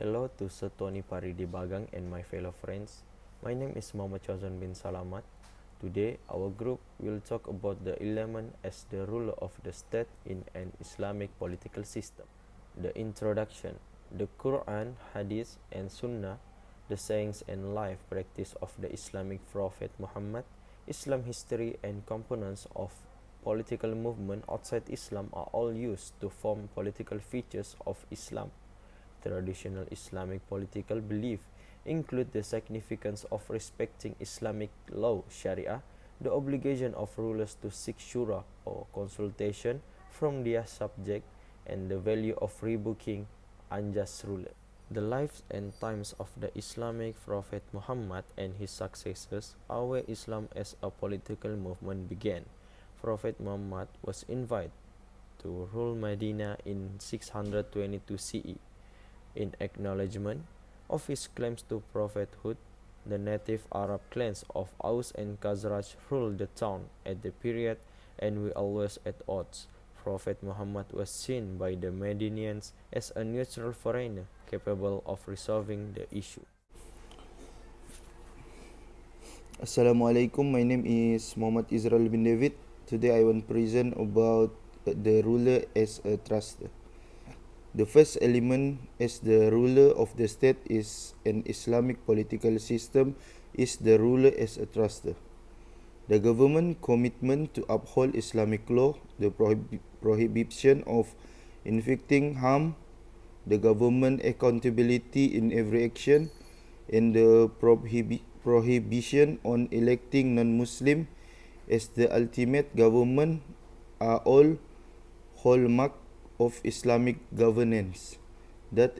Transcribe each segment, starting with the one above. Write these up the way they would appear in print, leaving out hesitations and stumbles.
Hello to Setoni Paridi Bagang and my fellow friends. My name is Muhammad Chazan bin Salamat. Today, our group will talk about the element as the ruler of the state in an Islamic political system. The introduction, the Quran, Hadith, and Sunnah, the sayings and life practice of the Islamic Prophet Muhammad, Islam history, and components of political movement outside Islam are all used to form political features of Islam. Traditional Islamic political belief include the significance of respecting Islamic law Sharia, the obligation of rulers to seek shura or consultation from their subject, and the value of rebuking unjust ruler. The lives and times of the Islamic Prophet Muhammad and his successors are where Islam as a political movement began. Prophet Muhammad was invited to rule Medina in 622 CE. In acknowledgement of his claims to prophethood, the native Arab clans of Aus and Khazraj ruled the town at the period and were always at odds. Prophet Muhammad was seen by the Medinians as a neutral foreigner capable of resolving the issue. Assalamualaikum, my name is Muhammad Israel bin David. Today I want to present about the ruler as a truster. The first element as the ruler of the state is an Islamic political system is the ruler as a truster. The government commitment to uphold Islamic law, the prohibition of inflicting harm, the government accountability in every action, and the prohibition on electing non-Muslim as the ultimate government are all hallmark of Islamic governance. That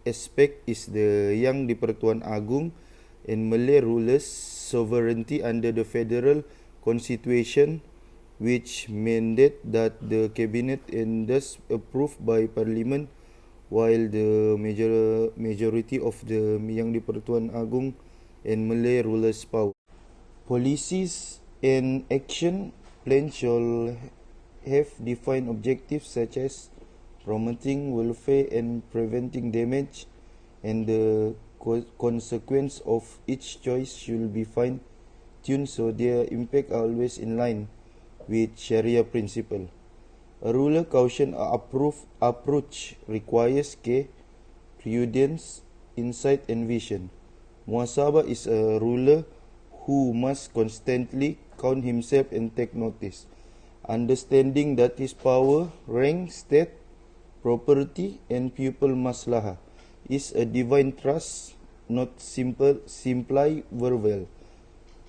aspect is the Yang di-Pertuan Agong and Malay rulers' sovereignty under the federal constitution, which mandate that the cabinet and thus approved by parliament, while the majority of the Yang di-Pertuan Agong and Malay rulers' power. Policies and action plans shall have defined objectives such as promoting welfare and preventing damage, and the consequence of each choice should be fine-tuned so their impact are always in line with Sharia principle. A ruler caution approach requires care, prudence, insight, and vision. Muhasabah is a ruler who must constantly count himself and take notice, understanding that his power, rank, state, property, and pupil maslahah is a divine trust, not simply verbal.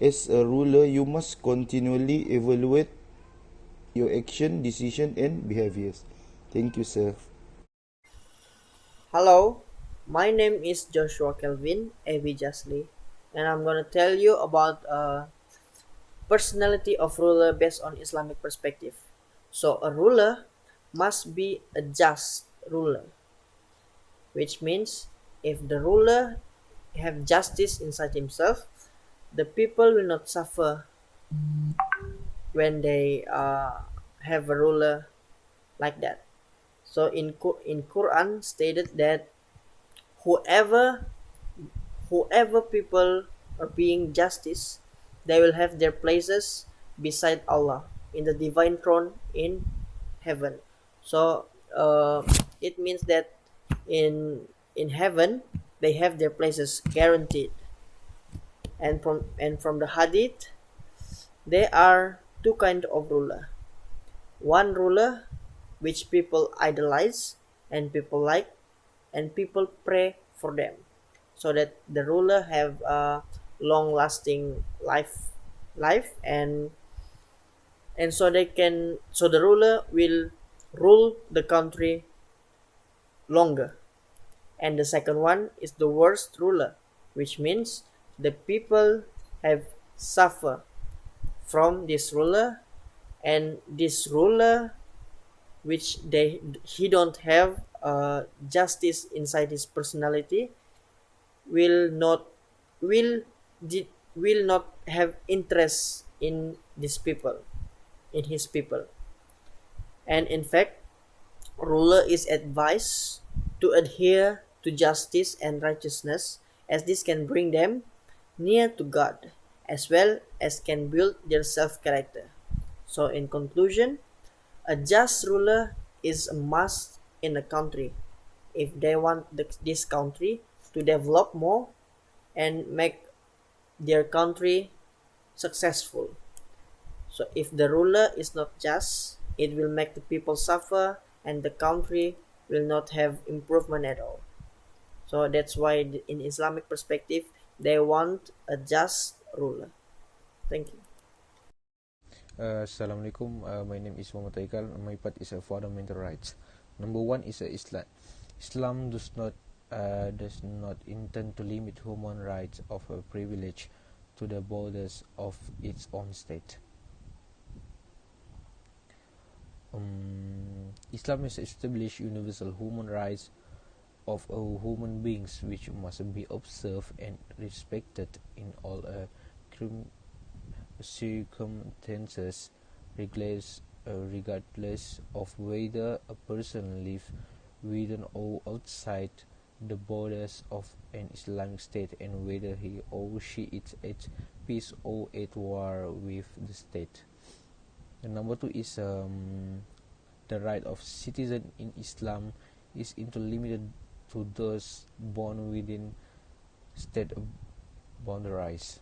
As a ruler, you must continually evaluate your action, decision, and behaviors. Thank you, sir. Hello, my name is Joshua Kelvin A.V. Jasli, and I'm gonna tell you about personality of ruler based on Islamic perspective. So a ruler must be a just ruler, which means if the ruler have justice inside himself, the people will not suffer when they have a ruler like that. So in Quran stated that whoever people are being justice, they will have their places beside Allah in the divine throne in heaven. So it means that in heaven they have their places guaranteed. And from the hadith, there are two kind of ruler. One ruler which people idolize and people like, and people pray for them, so that the ruler have a long lasting life and so the ruler will rule the country longer. And the second one is the worst ruler, which means the people have suffer from this ruler, and this ruler which he don't have justice inside his personality will not will will not have interest in these people, in his people. And in fact, ruler is advised to adhere to justice and righteousness, as this can bring them near to God, as well as can build their self-character. So in conclusion, a just ruler is a must in a country if they want this country to develop more and make their country successful. So if the ruler is not just, it will make the people suffer and the country will not have improvement at all. So that's why in Islamic perspective, they want a just ruler. Thank you. Assalamualaikum. My name is Muhammad Aikal. My part is fundamental rights. Number one is Islam. Islam does not intend to limit human rights of a privilege to the borders of its own state. Islam has established universal human rights of all human beings, which must be observed and respected in all circumstances, regardless of whether a person lives within or outside the borders of an Islamic state, and whether he or she is at peace or at war with the state. And number two is the right of citizen in Islam is interlimited to those born within state boundaries.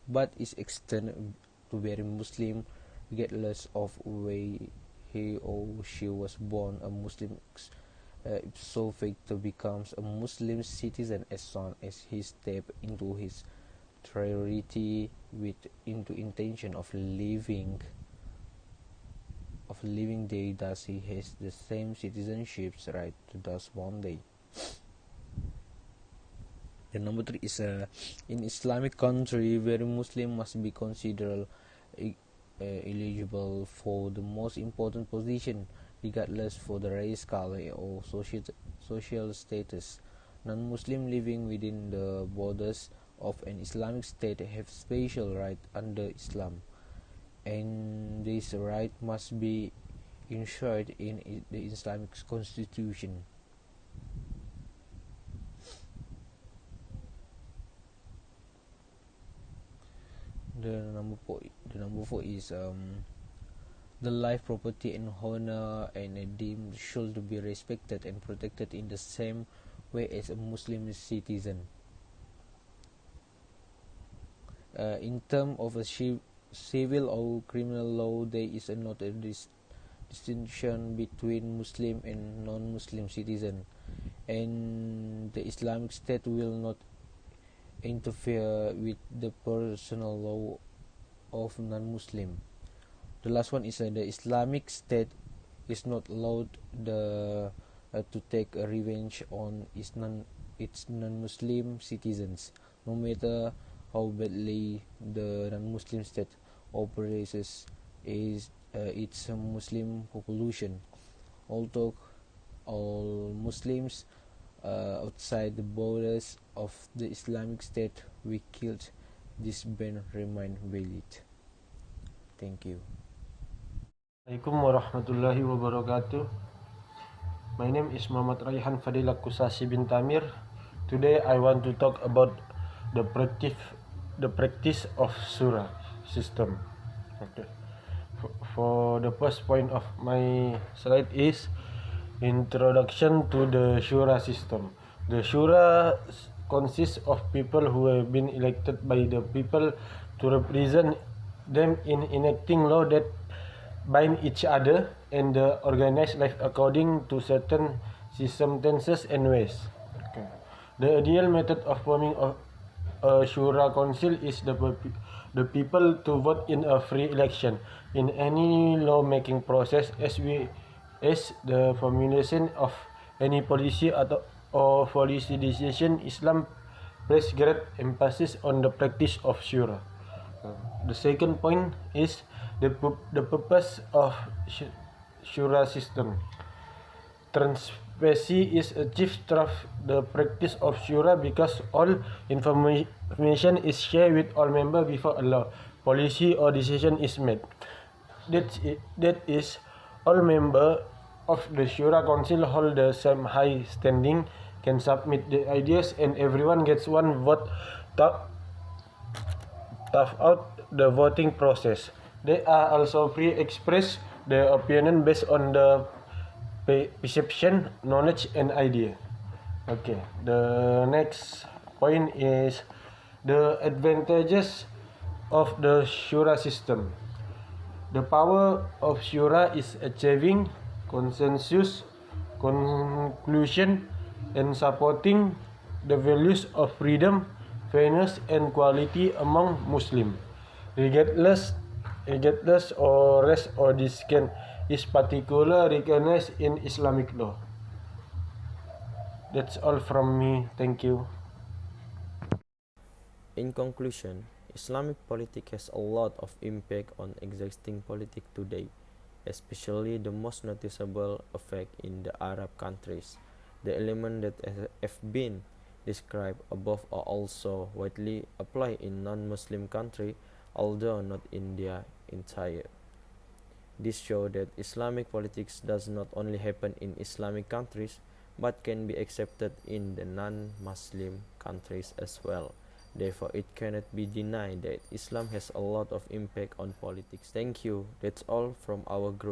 But is extended to every Muslim regardless of where he or she was born. A Muslim ipso facto becomes a Muslim citizen as soon as he steps into his priority with into intention of living day, thus he has the same citizenship right to thus one day. The number three is in Islamic country where Muslim must be considered eligible for the most important position regardless for the race, color or social status. Non-Muslim living within the borders of an Islamic state have special right under Islam, and this right must be enshrined in the Islamic constitution. The number four is the life, property, and honor and deemed should be respected and protected in the same way as a Muslim citizen. In terms of a civil or criminal law, there is not a distinction between Muslim and non-Muslim citizen, and the Islamic State will not interfere with the personal law of non-Muslim. The last one is the Islamic State is not allowed to take a revenge on its non-Muslim citizens, no matter how badly the non-Muslim state operates its Muslim population. Although all Muslims outside the borders of the Islamic State we killed, this ban remain valid. Thank you. Assalamualaikum warahmatullahi wabarakatuh. My name is Muhammad Raihan Fadilah Kusasi bin Tamir. Today I want to talk about the practice of surah system. Okay. For the first point of my slide is introduction to the shura system. The shura consists of people who have been elected by the people to represent them in enacting law that bind each other and organize life according to certain circumstances and ways. Okay. The ideal method of forming a shura council is the people to vote in a free election in any law-making process as the formulation of any policy or policy decision. Islam places great emphasis on the practice of shura. The second point is the purpose of shura system. Transparency is achieved through the practice of shura because all information is shared with all members before a law, policy or decision is made. that is, all members of the Shura Council hold the same high standing, can submit the ideas, and everyone gets one vote throughout the voting process. They are also free to express their opinion based on the perception, knowledge, and idea. Okay, the next point is the advantages of the Shura system. The power of Shura is achieving consensus, conclusion, and supporting the values of freedom, fairness, and equality among Muslims, regardless or race or descent, is particularly recognized in Islamic law. That's all from me. Thank you. In conclusion, Islamic politics has a lot of impact on existing politics today, especially the most noticeable effect in the Arab countries. The elements that have been described above are also widely applied in non-Muslim countries, although not in their entirety. This shows that Islamic politics does not only happen in Islamic countries, but can be accepted in the non-Muslim countries as well. Therefore, it cannot be denied that Islam has a lot of impact on politics. Thank you. That's all from our group.